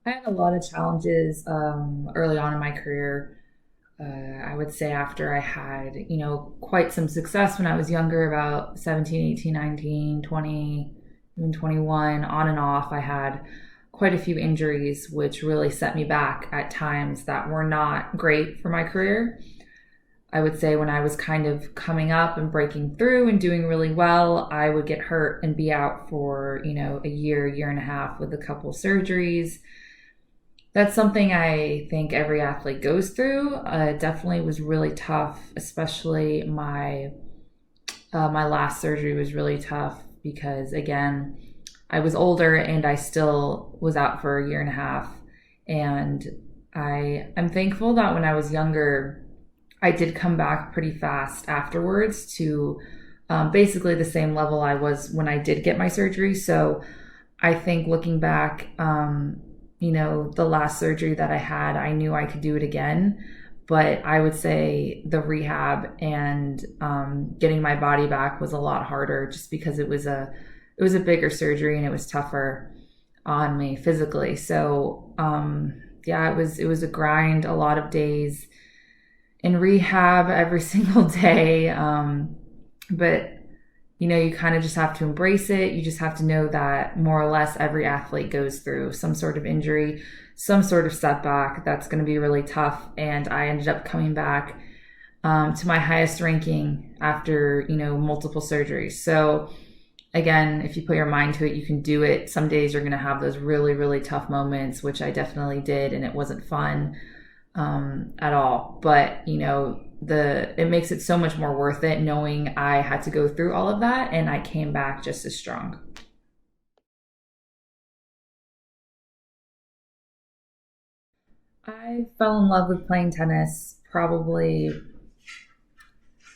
I had a lot of challenges early on in my career. I would say after I had, quite some success when I was younger, about 17, 18, 19, 20, even 21, on and off, I had quite a few injuries, which really set me back at times that were not great for my career. I would say when I was kind of coming up and breaking through and doing really well, I would get hurt and be out for, a year and a half with a couple surgeries. That's something I think every athlete goes through. It definitely was really tough, especially my last surgery was really tough because again, I was older and I still was out for a year and a half. And I'm thankful that when I was younger, I did come back pretty fast afterwards to basically the same level I was when I did get my surgery. So I think looking back, the last surgery that I had, I knew I could do it again. But I would say the rehab and getting my body back was a lot harder just because it was a bigger surgery and it was tougher on me physically. So yeah, it was a grind, a lot of days in rehab every single day. But you kind of just have to embrace it. You just have to know that more or less every athlete goes through some sort of injury, some sort of setback that's going to be really tough. And I ended up coming back to my highest ranking after, multiple surgeries. So again, if you put your mind to it, you can do it. Some days you're going to have those really, really tough moments, which I definitely did. And it wasn't fun at all. But, it makes it so much more worth it knowing I had to go through all of that and I came back just as strong. I fell in love with playing tennis probably,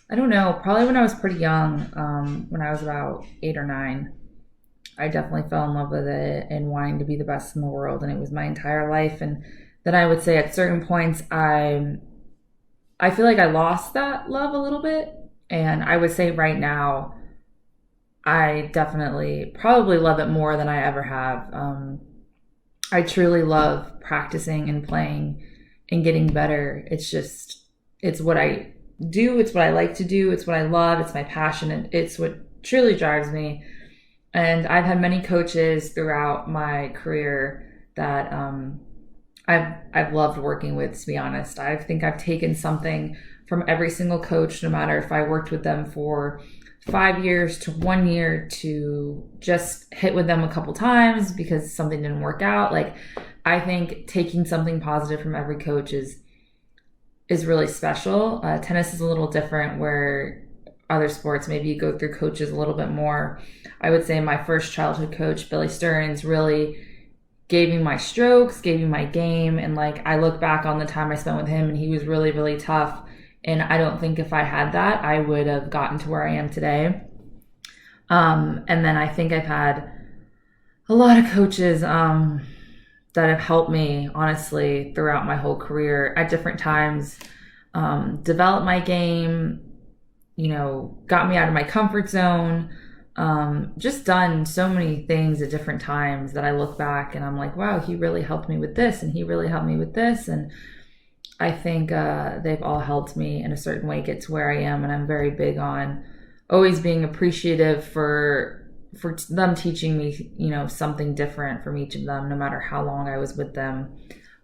I don't know, probably when I was pretty young, when I was about 8 or 9. I definitely fell in love with it and wanting to be the best in the world, and it was my entire life. And then I would say at certain points, I feel like I lost that love a little bit, and I would say right now, I definitely probably love it more than I ever have. I truly love practicing and playing and getting better. It's what I do. It's what I like to do. It's what I love. It's my passion. And it's what truly drives me. And I've had many coaches throughout my career that I've loved working with, to be honest. I think I've taken something from every single coach, no matter if I worked with them for 5 years to 1 year to just hit with them a couple times because something didn't work out. Like I think taking something positive from every coach is really special. Tennis is a little different where other sports maybe you go through coaches a little bit more. I would say my first childhood coach, Billy Stearns, really gave me my strokes, gave me my game. And like I look back on the time I spent with him and he was really, really tough. And I don't think if I had that, I would have gotten to where I am today. And then I think I've had a lot of coaches that have helped me, honestly, throughout my whole career at different times, develop my game, got me out of my comfort zone, just done so many things at different times that I look back and I'm like, wow, he really helped me with this and he really helped me with this. And I think they've all helped me in a certain way get to where I am. And I'm very big on always being appreciative for them teaching me, something different from each of them, no matter how long I was with them.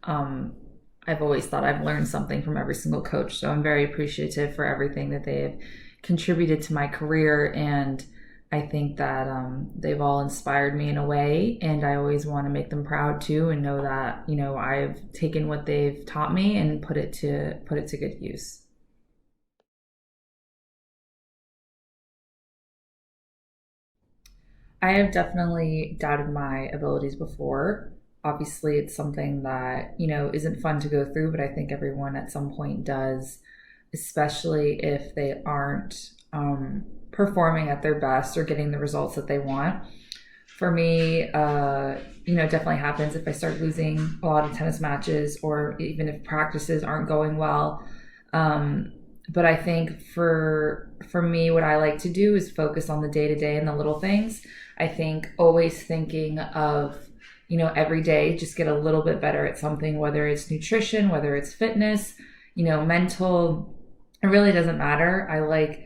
I've always thought I've learned something from every single coach. So I'm very appreciative for everything that they have contributed to my career. And I think that they've all inspired me in a way, and I always want to make them proud too, and know that I've taken what they've taught me and put it to good use. I have definitely doubted my abilities before. Obviously, it's something that isn't fun to go through, but I think everyone at some point does, especially if they aren't performing at their best or getting the results that they want. For me, it definitely happens if I start losing a lot of tennis matches or even if practices aren't going well. But I think for me, what I like to do is focus on the day to day and the little things. I think always thinking of every day, just get a little bit better at something, whether it's nutrition, whether it's fitness, mental. It really doesn't matter. I like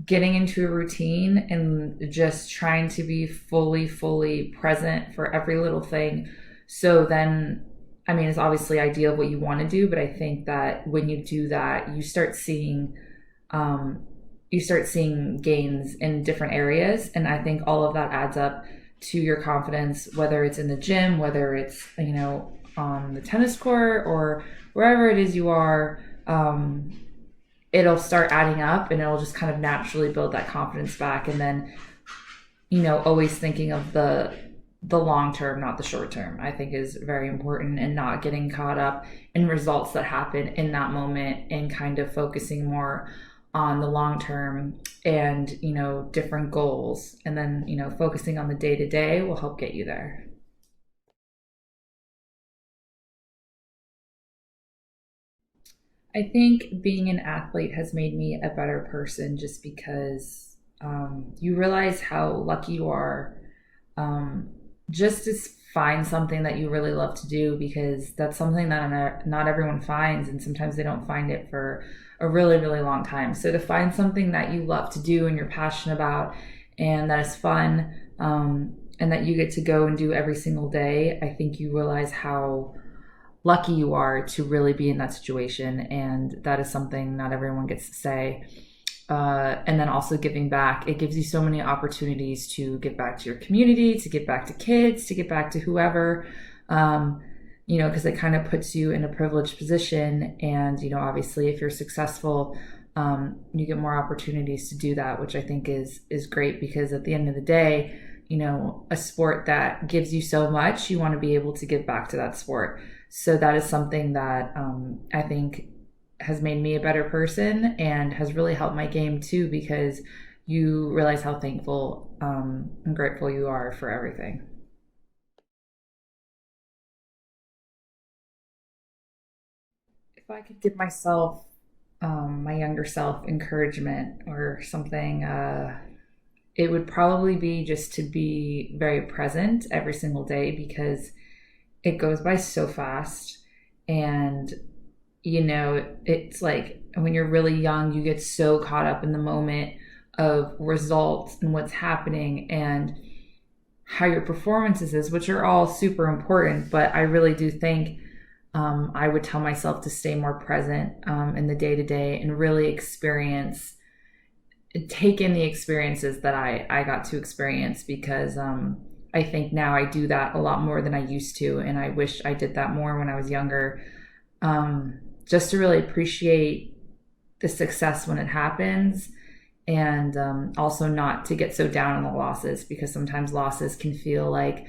getting into a routine and just trying to be fully, fully present for every little thing. So then, I mean, it's obviously ideal what you want to do, but I think that when you do that, um, you start seeing gains in different areas, and I think all of that adds up to your confidence, whether it's in the gym, whether it's on the tennis court, or wherever it is you are. It'll start adding up, and it'll just kind of naturally build that confidence back. And then, always thinking of the long term, not the short term, I think is very important, and not getting caught up in results that happen in that moment, and kind of focusing more on the long term and, different goals. And then, focusing on the day to day will help get you there. I think being an athlete has made me a better person, just because you realize how lucky you are, um, just to find something that you really love to do, because that's something that not everyone finds, and sometimes they don't find it for a really, really long time. So to find something that you love to do and you're passionate about, and that is fun, and that you get to go and do every single day, I think you realize how lucky you are to really be in that situation. And that is something not everyone gets to say. And then also giving back. It gives you so many opportunities to give back to your community, to give back to kids, to give back to whoever, because it kind of puts you in a privileged position. And, obviously, if you're successful, you get more opportunities to do that, which I think is great, because at the end of the day, a sport that gives you so much, you want to be able to give back to that sport. So that is something that I think has made me a better person, and has really helped my game too, because you realize how thankful and grateful you are for everything. If I could give myself, my younger self, encouragement or something, it would probably be just to be very present every single day, because it goes by so fast. And it's like when you're really young, you get so caught up in the moment of results and what's happening and how your performances is, which are all super important. But I really do think I would tell myself to stay more present in the day to day, and really take in the experiences that I got to experience, because I think now I do that a lot more than I used to. And I wish I did that more when I was younger, just to really appreciate the success when it happens. And also not to get so down on the losses, because sometimes losses can feel like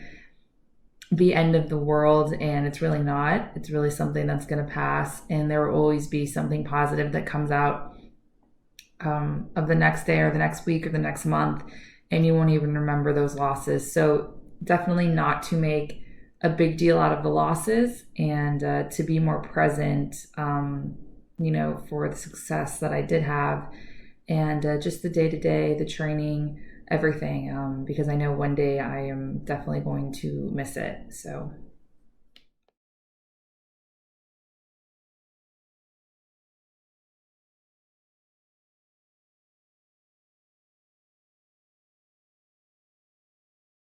the end of the world, and it's really not. It's really something that's going to pass, and there will always be something positive that comes out of the next day or the next week or the next month, and you won't even remember those losses. So definitely not to make a big deal out of the losses, and to be more present, for the success that I did have, and just the day to day, the training, everything, because I know one day I am definitely going to miss it. So